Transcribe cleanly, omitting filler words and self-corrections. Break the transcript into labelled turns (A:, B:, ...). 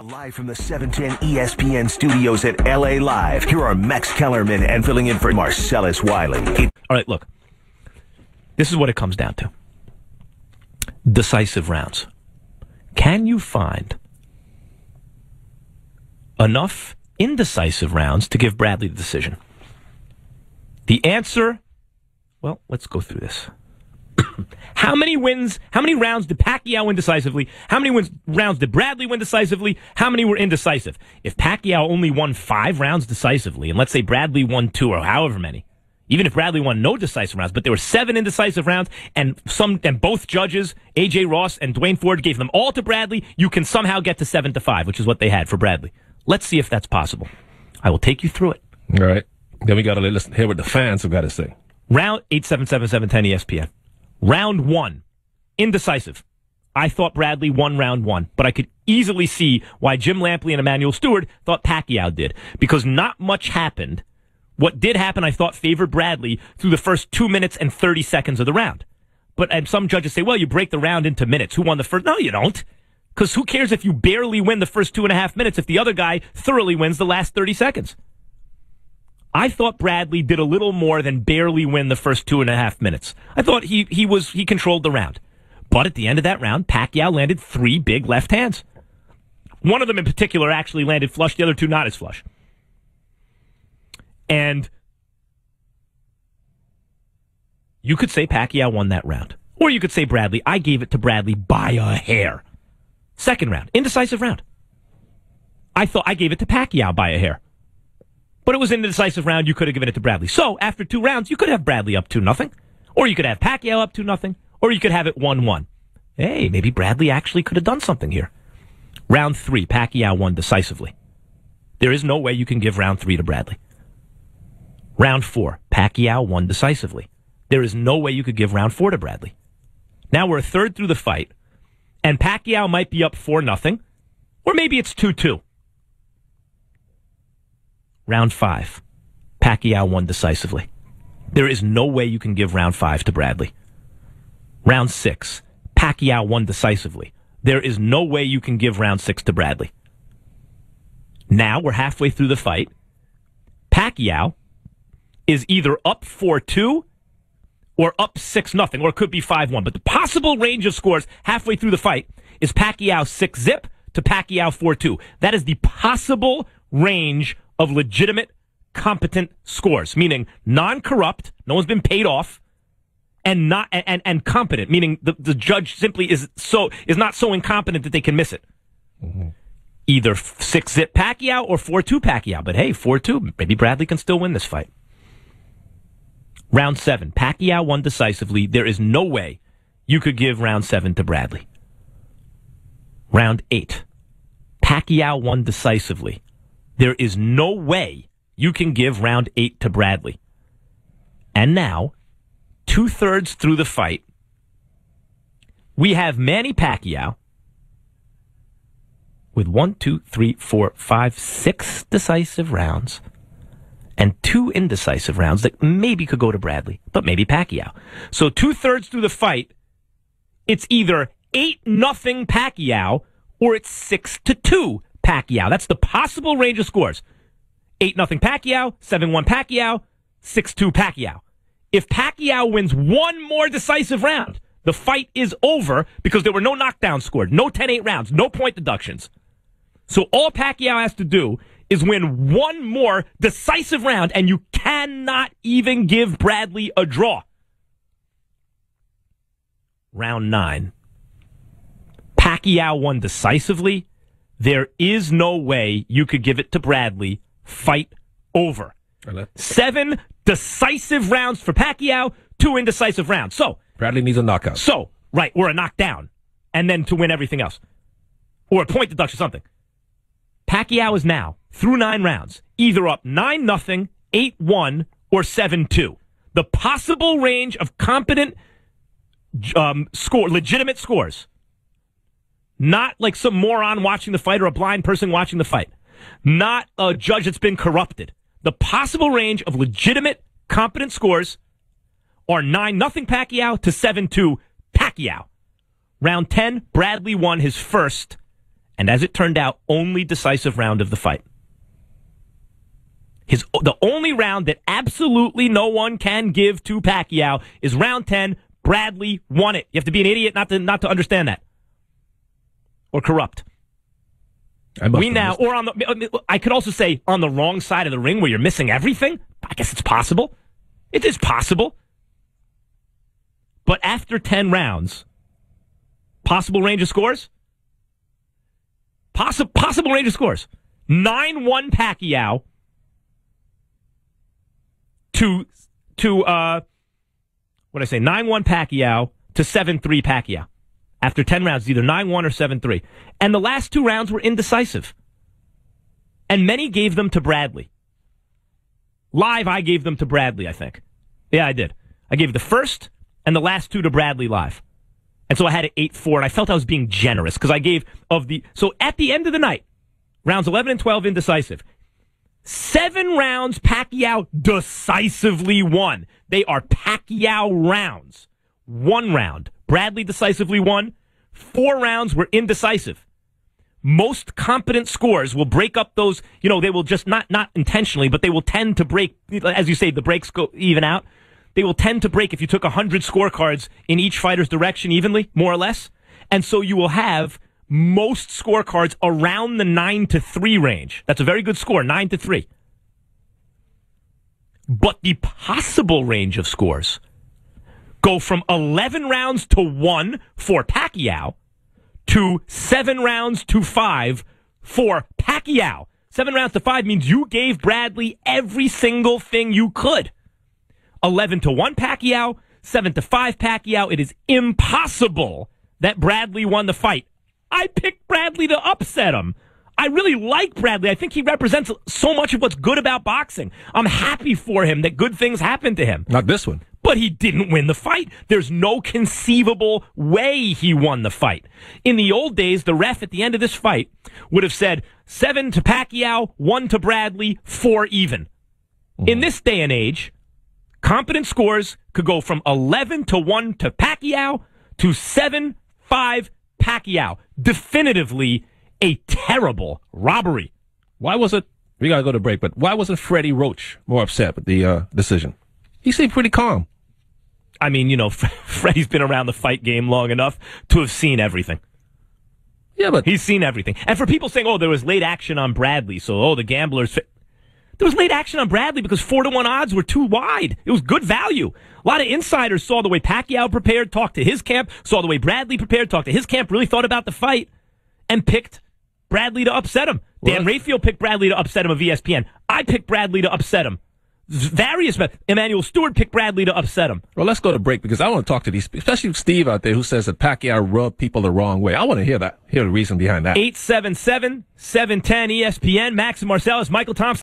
A: Now live from the 710 ESPN studios at LA Live, here are Max Kellerman and filling in for Marcellus Wiley.
B: All right, look. This is what it comes down to. Decisive rounds. Can you find enough indecisive rounds to give Bradley the decision? The answer, well, let's go through this. How many rounds did Pacquiao win decisively? How many rounds did Bradley win decisively? How many were indecisive? If Pacquiao only won 5 rounds decisively, and let's say Bradley won 2 or however many, even if Bradley won no decisive rounds, but there were 7 indecisive rounds, and both judges, A.J. Ross and Dwayne Ford, gave them all to Bradley, you can somehow get to 7-5, which is what they had for Bradley. Let's see if that's possible. I will take you through it.
C: All right. Then we got to listen, hear what the fans have got to say.
B: Round 877-710 ESPN. Round 1, indecisive. I thought Bradley won round 1, but I could easily see why Jim Lampley and Emmanuel Stewart thought Pacquiao did, because not much happened. What did happen, I thought, favored Bradley through the first 2 minutes and 30 seconds of the round. And some judges say, well, you break the round into minutes. Who won the first? No, you don't. Because who cares if you barely win the first 2.5 minutes if the other guy thoroughly wins the last 30 seconds? I thought Bradley did a little more than barely win the first 2.5 minutes. I thought he controlled the round. But at the end of that round, Pacquiao landed 3 big left hands. One of them in particular actually landed flush, the other 2 not as flush. And you could say Pacquiao won that round. Or you could say Bradley, I gave it to Bradley by a hair. Second round, indecisive round. I thought I gave it to Pacquiao by a hair. But it was an indecisive round, you could have given it to Bradley. So, after 2 rounds, you could have Bradley up 2-0. Or you could have Pacquiao up 2-0. Or you could have it 1-1. Hey, maybe Bradley actually could have done something here. Round 3, Pacquiao won decisively. There is no way you can give round 3 to Bradley. Round 4, Pacquiao won decisively. There is no way you could give round 4 to Bradley. Now we're a third through the fight, and Pacquiao might be up 4-0, or maybe it's 2-2. Round 5, Pacquiao won decisively. There is no way you can give round 5 to Bradley. Round 6, Pacquiao won decisively. There is no way you can give round 6 to Bradley. Now we're halfway through the fight. Pacquiao is either up 4-2 or up 6-0, or it could be 5-1. But the possible range of scores halfway through the fight is Pacquiao 6-zip to Pacquiao 4-2. That is the possible range of legitimate, competent scores, meaning non-corrupt, no one's been paid off, and competent, meaning the judge simply is not so incompetent that they can miss it. Mm-hmm. Either 6-zip Pacquiao or 4-2 Pacquiao. But hey, 4-2, maybe Bradley can still win this fight. Round 7, Pacquiao won decisively. There is no way you could give round 7 to Bradley. Round 8, Pacquiao won decisively. There is no way you can give round 8 to Bradley. And now, 2/3 through the fight, we have Manny Pacquiao with 6 decisive rounds and 2 indecisive rounds that maybe could go to Bradley, but maybe Pacquiao. So 2/3 through the fight, it's either 8-0 Pacquiao or it's 6-2 Pacquiao. That's the possible range of scores. 8-0 Pacquiao, 7-1 Pacquiao, 6-2 Pacquiao. If Pacquiao wins one more decisive round, the fight is over because there were no knockdowns scored, no 10-8 rounds, no point deductions. So all Pacquiao has to do is win one more decisive round, and you cannot even give Bradley a draw. Round 9. Pacquiao won decisively. There is no way you could give it to Bradley. Fight over. 7 decisive rounds for Pacquiao, 2 indecisive rounds. So
C: Bradley needs a knockout.
B: So, right, or a knockdown, and then to win everything else. Or a point deduction, something. Pacquiao is now, through 9 rounds, either up 9-0, 8-1, or 7-2. The possible range of competent legitimate scores. Not like some moron watching the fight or a blind person watching the fight. Not a judge that's been corrupted. The possible range of legitimate, competent scores are 9-0 Pacquiao to 7-2 Pacquiao. Round 10, Bradley won his first and as it turned out, only decisive round of the fight. The only round that absolutely no one can give to Pacquiao is round 10. Bradley won it. You have to be an idiot not to understand that. Or corrupt. I could also say on the wrong side of the ring where you're missing everything. I guess it's possible. It is possible. But after 10 rounds, possible range of scores? Possible range of scores. 9-1 Pacquiao to 9-1 Pacquiao to 7-3 Pacquiao. After 10 rounds, either 9-1 or 7-3. And the last 2 rounds were indecisive. And many gave them to Bradley. Live, I gave them to Bradley, I think. Yeah, I did. I gave the first and the last 2 to Bradley live. And so I had it 8-4, and I felt I was being generous because I gave so at the end of the night, rounds 11 and 12 indecisive. 7 rounds Pacquiao decisively won. They are Pacquiao rounds. 1 round Bradley decisively won. 4 rounds were indecisive. Most competent scores will break up those, they will just not intentionally, but they will tend to break, as you say, the breaks go even out. They will tend to break if you took 100 scorecards in each fighter's direction evenly, more or less. And so you will have most scorecards around the 9-3 range. That's a very good score, 9-3. But the possible range of scores go from 11 rounds to 1 for Pacquiao to 7 rounds to 5 for Pacquiao. 7 rounds to 5 means you gave Bradley every single thing you could. 11-1 Pacquiao, 7-5 Pacquiao. It is impossible that Bradley won the fight. I picked Bradley to upset him. I really like Bradley. I think he represents so much of what's good about boxing. I'm happy for him that good things happen to him.
C: Not this one.
B: But he didn't win the fight. There's no conceivable way he won the fight. In the old days, the ref at the end of this fight would have said 7 to Pacquiao, 1 to Bradley, 4 even. In this day and age, competent scores could go from 11-1 to Pacquiao to 7-5 Pacquiao. Definitively a terrible robbery.
C: Why was it? We got to go to break, but why wasn't Freddie Roach more upset with the decision? He seemed pretty calm.
B: I mean, Freddie's been around the fight game long enough to have seen everything.
C: Yeah, but
B: he's seen everything. And for people saying, there was late action on Bradley, so, the gamblers... There was late action on Bradley because 4-1 odds were too wide. It was good value. A lot of insiders saw the way Pacquiao prepared, talked to his camp, saw the way Bradley prepared, talked to his camp, really thought about the fight, and picked Bradley to upset him. Dan Rayfield picked Bradley to upset him of ESPN. I picked Bradley to upset him. Emmanuel Stewart picked Bradley to upset him.
C: Well, let's go to break because I want to talk to these, especially Steve out there who says that Pacquiao rubbed people the wrong way. I want to hear the reason behind that.
B: 877-710 ESPN. Max and Marcellus, Michael Thompson.